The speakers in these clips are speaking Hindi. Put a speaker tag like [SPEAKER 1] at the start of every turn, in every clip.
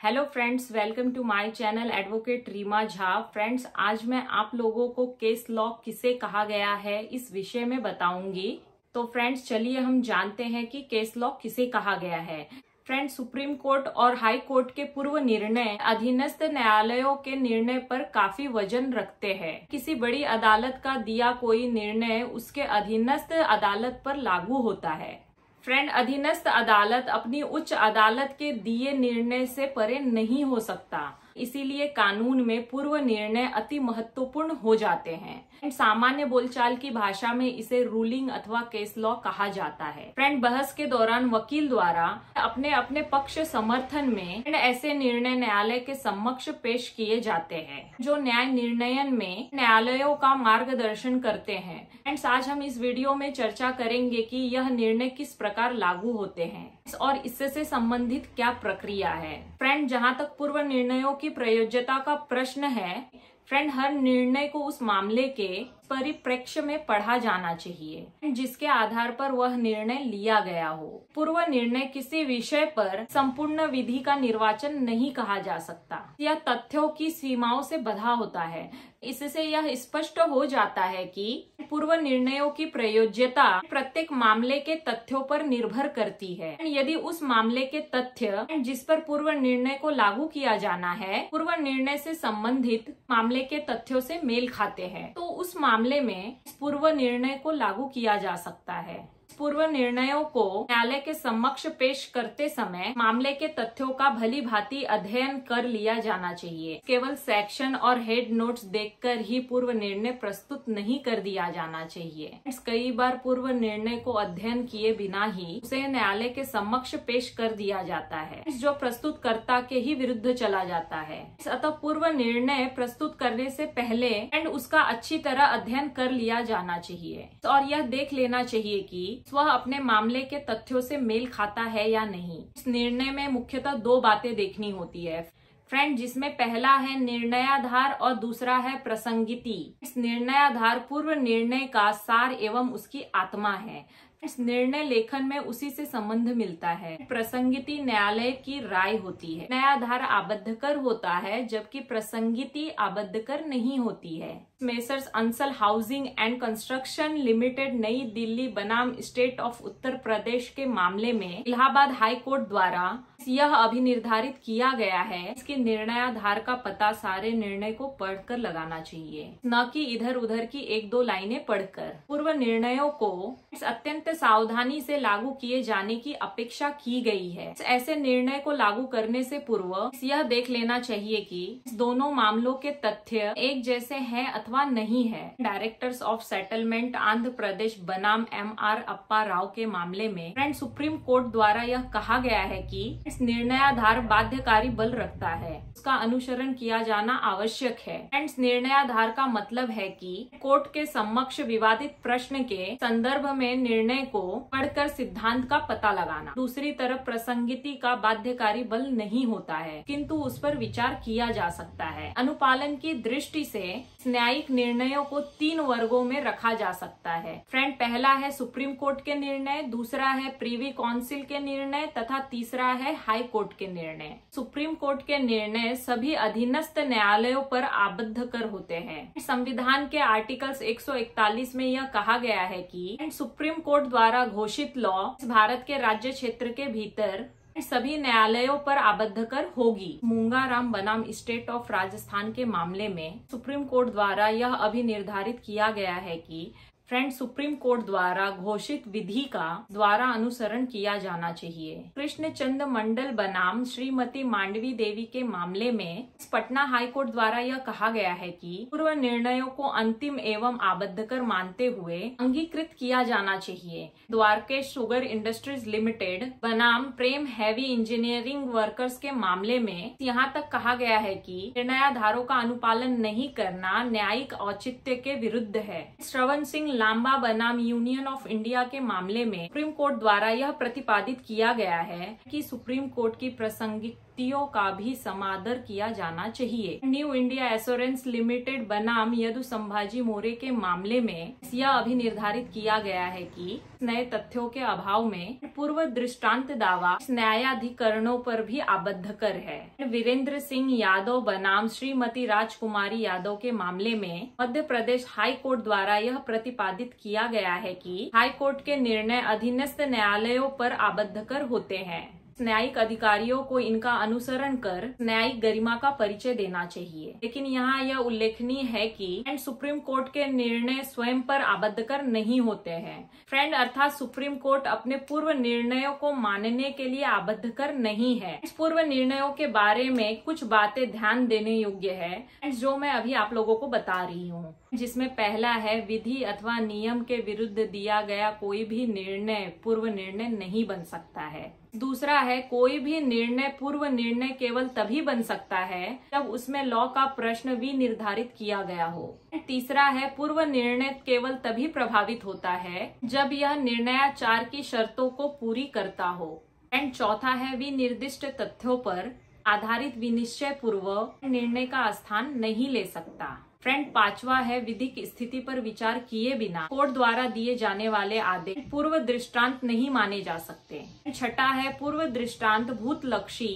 [SPEAKER 1] Hello friends, welcome to my channel advocate Reema Jha. Friends, आज मैं आप लोगों को केस लॉ किसे कहा गया है इस विषय में बताऊंगी। तो फ्रेंड्स, चलिए हम जानते हैं कि केस लॉ किसे कहा गया है। फ्रेंड्स, सुप्रीम कोर्ट और हाई कोर्ट के पूर्व निर्णय अधीनस्थ न्यायालयों के निर्णय पर काफी वजन रखते हैं। किसी बड़ी अदालत का दिया कोई निर्णय उसके अधीनस्थ अदालत पर लागू होता है। फ्रेंड, अधीनस्थ अदालत अपनी उच्च अदालत के दिए निर्णय से परे नहीं हो सकता, इसीलिए कानून में पूर्व निर्णय अति महत्वपूर्ण हो जाते हैं। सामान्य बोलचाल की भाषा में इसे रूलिंग अथवा केस लॉ कहा जाता है। फ्रेंड, बहस के दौरान वकील द्वारा अपने अपने पक्ष समर्थन में ऐसे निर्णय न्यायालय के समक्ष पेश किए जाते हैं जो न्याय निर्णयन में न्यायालयों का मार्गदर्शन करते हैं। फ्रेंड्स, आज हम इस वीडियो में चर्चा करेंगे कि यह निर्णय किस प्रकार लागू होते हैं और इससे संबंधित क्या प्रक्रिया है। फ्रेंड, जहां तक पूर्व निर्णयों की प्रयोज्यता का प्रश्न है, फ्रेंड, हर निर्णय को उस मामले के परिप्रेक्ष्य में पढ़ा जाना चाहिए जिसके आधार पर वह निर्णय लिया गया हो। पूर्व निर्णय किसी विषय पर संपूर्ण विधि का निर्वाचन नहीं कहा जा सकता। यह तथ्यों की सीमाओं से बंधा होता है। इससे यह स्पष्ट हो जाता है कि पूर्व निर्णयों की प्रयोज्यता प्रत्येक मामले के तथ्यों पर निर्भर करती है। यदि उस मामले के तथ्य जिस पर पूर्व निर्णय को लागू किया जाना है पूर्व निर्णय से संबंधित मामले के तथ्यों से मेल खाते हैं, तो उस मामले में पूर्व निर्णय को लागू किया जा सकता है। पूर्व निर्णयों को न्यायालय के समक्ष पेश करते समय मामले के तथ्यों का भली भांति अध्ययन कर लिया जाना चाहिए। केवल सेक्शन और हेड नोट्स देखकर ही पूर्व निर्णय प्रस्तुत नहीं कर दिया जाना चाहिए। कई बार पूर्व निर्णय को अध्ययन किए बिना ही उसे न्यायालय के समक्ष पेश कर दिया जाता है जो प्रस्तुतकर्ता के ही विरुद्ध चला जाता है। अतः पूर्व निर्णय प्रस्तुत करने से पहले उसका अच्छी तरह अध्ययन कर लिया जाना चाहिए और यह देख लेना चाहिए कि वह अपने मामले के तथ्यों से मेल खाता है या नहीं। इस निर्णय में मुख्यतः दो बातें देखनी होती है फ्रेंड, जिसमें पहला है निर्णयाधार और दूसरा है प्रसंगिति। इस निर्णयाधार पूर्व निर्णय का सार एवं उसकी आत्मा है। इस निर्णय लेखन में उसी से संबंध मिलता है। प्रसंगिति न्यायालय की राय होती है। न्यायाधार आबद्धकर होता है जबकि प्रसंगिति आबद्धकर नहीं होती है। Messrs Ansal housing and construction limited नई दिल्ली बनाम स्टेट ऑफ उत्तर प्रदेश के मामले में इलाहाबाद हाई कोर्ट द्वारा यह अभिनिर्धारित किया गया है इसके निर्णयाधार का पता सारे निर्णय को पढ़कर लगाना चाहिए, न कि इधर उधर की एक दो लाइनें पढ़कर। पूर्व निर्णयों को अत्यंत सावधानी से लागू किए जाने की अपेक्षा की गई है। ऐसे निर्णय को लागू करने से पूर्व यह देख लेना चाहिए कि दोनों मामलों के तथ्य एक जैसे हैं अथवा नहीं है। Directors of settlement Andhra Pradesh बनाम MR अप्पा राव के मामले में फ्रेंड सुप्रीम कोर्ट द्वारा यह कहा गया है कि इस निर्णयाधार बाध्यकारी बल रखता है, उसका अनुसरण किया जाना आवश्यक है। फ्रेंड्स, निर्णयाधार का मतलब है कि कोर्ट के समक्ष विवादित प्रश्न के संदर्भ में निर्णय को पढ़कर सिद्धांत का पता लगाना। दूसरी तरफ प्रसंगिति का बाध्यकारी बल नहीं होता है, किंतु उस पर विचार किया जा सकता है। अनुपालन की दृष्टि से न्यायिक निर्णयों को तीन वर्गों में रखा जा सकता है। फ्रेंड, पहला है सुप्रीम कोर्ट के निर्णय, दूसरा है प्रीवी काउंसिल के निर्णय तथा तीसरा है हाई कोर्ट के निर्णय। सुप्रीम कोर्ट के निर्णय सभी अधीनस्थ न्यायालयों पर आबद्धकर होते हैं। संविधान के आर्टिकल्स 141 में यह कहा गया है कि सुप्रीम कोर्ट द्वारा घोषित लॉ भारत के राज्य क्षेत्र के भीतर सभी न्यायालयों पर आबद्धकर होगी। मूंगाराम बनाम स्टेट ऑफ राजस्थान के मामले में सुप्रीम कोर्ट द्वारा यह अभिनिर्धारित किया गया है कि फ्रेंड सुप्रीम कोर्ट द्वारा घोषित विधि का द्वारा अनुसरण किया जाना चाहिए। कृष्णचंद मंडल बनाम श्रीमती मांडवी देवी के मामले में पटना हाई कोर्ट द्वारा यह कहा गया है कि पूर्व निर्णयों को अंतिम एवं आबद्धकर मानते हुए अंगीकृत किया जाना चाहिए। द्वारकेश शुगर इंडस्ट्रीज लिमिटेड बनाम प्रेम हैवी इंजीनियरिंग वर्कर्स के मामले में यहाँ तक कहा गया है कि निर्णयाधारों का अनुपालन नहीं करना न्यायिक औचित्य के विरुद्ध है। श्रवण सिंह लांबा बनाम यूनियन ऑफ इंडिया के मामले में सुप्रीम कोर्ट द्वारा यह प्रतिपादित किया गया है कि सुप्रीम कोर्ट की प्रासंगिक व्यक्तियों का भी समादर किया जाना चाहिए। न्यू इंडिया एश्योरेंस लिमिटेड बनाम यदु संभाजी मोरे के मामले में यह अभी निर्धारित किया गया है कि नए तथ्यों के अभाव में पूर्व दृष्टांत दावा न्यायाधिकरणों पर भी आबद्धकर है। वीरेंद्र सिंह यादव बनाम श्रीमती राजकुमारी यादव के मामले में मध्य प्रदेश हाई कोर्ट द्वारा यह प्रतिपादित किया गया है कि हाई कोर्ट के निर्णय अधीनस्थ न्यायालयों पर आबद्धकर होते हैं। न्यायिक अधिकारियों को इनका अनुसरण कर न्यायिक गरिमा का परिचय देना चाहिए। लेकिन यहाँ यह उल्लेखनीय है कि सुप्रीम कोर्ट के निर्णय स्वयं पर आबद्धकर नहीं होते हैं। फ्रेंड, अर्थात सुप्रीम कोर्ट अपने पूर्व निर्णयों को मानने के लिए आबद्धकर नहीं है। इस पूर्व निर्णयों के बारे में कुछ बातें ध्यान देने योग्य है जो मैं अभी आप लोगों को बता रही हूँ, जिसमें पहला है विधि अथवा नियम के विरुद्ध दिया गया कोई भी निर्णय पूर्व निर्णय नहीं बन सकता है। दूसरा है कोई भी निर्णय पूर्व निर्णय केवल तभी बन सकता है जब उसमें लॉ का प्रश्न भी निर्धारित किया गया हो। तीसरा है पूर्व निर्णय केवल तभी प्रभावित होता है जब यह निर्णयाचार की शर्तों को पूरी करता हो। एंड चौथा है विनिर्दिष्ट तथ्यों पर आधारित विनिश्चय पूर्व निर्णय का स्थान नहीं ले सकता। फ्रेंड, पांचवा है विधिक स्थिति पर विचार किए बिना कोर्ट द्वारा दिए जाने वाले आदेश पूर्व दृष्टांत नहीं माने जा सकते। छठा है पूर्व दृष्टांत भूतलक्षी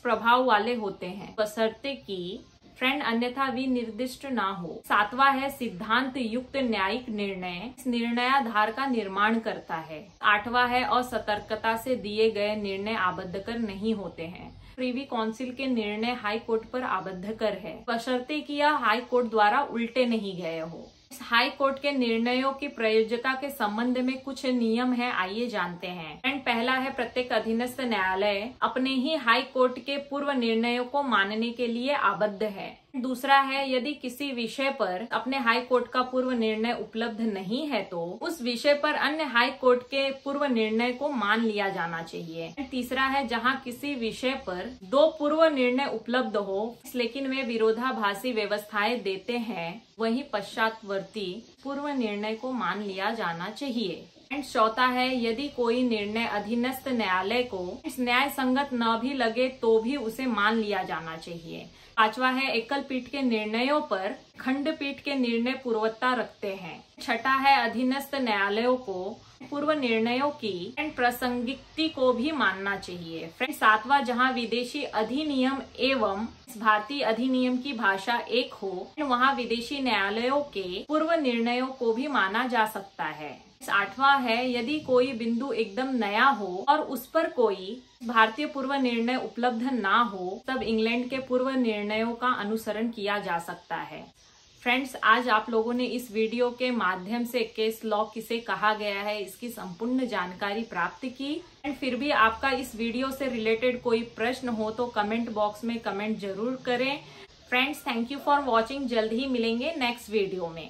[SPEAKER 1] प्रभाव वाले होते हैं बशर्ते कि फ्रेंड अन्यथा विनिर्दिष्ट ना हो। सातवां है सिद्धांत युक्त न्यायिक निर्णय निर्णयाधार का निर्माण करता है। आठवां है असतर्कता से दिए गए निर्णय आबद्धकर नहीं होते हैं। प्रीवी काउंसिल के निर्णय हाई कोर्ट पर आबद्धकर है बशर्ते कि यह हाई कोर्ट द्वारा उल्टे नहीं गए हो। हाई कोर्ट के निर्णयों की प्रयोज्यता के संबंध में कुछ नियम है, आइए जानते हैं। एंड पहला है प्रत्येक अधीनस्थ न्यायालय अपने ही हाई कोर्ट के पूर्व निर्णयों को मानने के लिए आबद्ध है। दूसरा है यदि किसी विषय पर अपने हाई कोर्ट का पूर्व निर्णय उपलब्ध नहीं है तो उस विषय पर अन्य हाई कोर्ट के पूर्व निर्णय को मान लिया जाना चाहिए। तीसरा है जहां किसी विषय पर दो पूर्व निर्णय उपलब्ध हो लेकिन वे विरोधाभासी व्यवस्थाएं देते हैं, वहीं पश्चातवर्ती पूर्व निर्णय को मान लिया जाना चाहिए। एंड चौथा है यदि कोई निर्णय अधीनस्थ न्यायालय को न्याय संगत न भी लगे तो भी उसे मान लिया जाना चाहिए। पांचवा है एकल पीठ के निर्णयों पर खंडपीठ के निर्णय पूर्वता रखते हैं। छठा है अधीनस्थ न्यायालयों को पूर्व निर्णयों की प्रासंगिकता को भी मानना चाहिए। सातवां जहां विदेशी अधिनियम एवं भारतीय अधिनियम की भाषा एक हो वहां विदेशी न्यायालयों के पूर्व निर्णयों को भी माना जा सकता है। आठवां है यदि कोई बिंदु एकदम नया हो और उस पर कोई भारतीय पूर्व निर्णय उपलब्ध ना हो तब इंग्लैंड के पूर्व निर्णयों का अनुसरण किया जा सकता है। फ्रेंड्स, आज आप लोगों ने इस वीडियो के माध्यम से केस लॉ किसे कहा गया है इसकी संपूर्ण जानकारी प्राप्त की। एंड फिर भी आपका इस वीडियो से रिलेटेड कोई प्रश्न हो तो कमेंट बॉक्स में कमेंट जरूर करें। Friends, thank you for watching. जल्द ही मिलेंगे नेक्स्ट वीडियो में।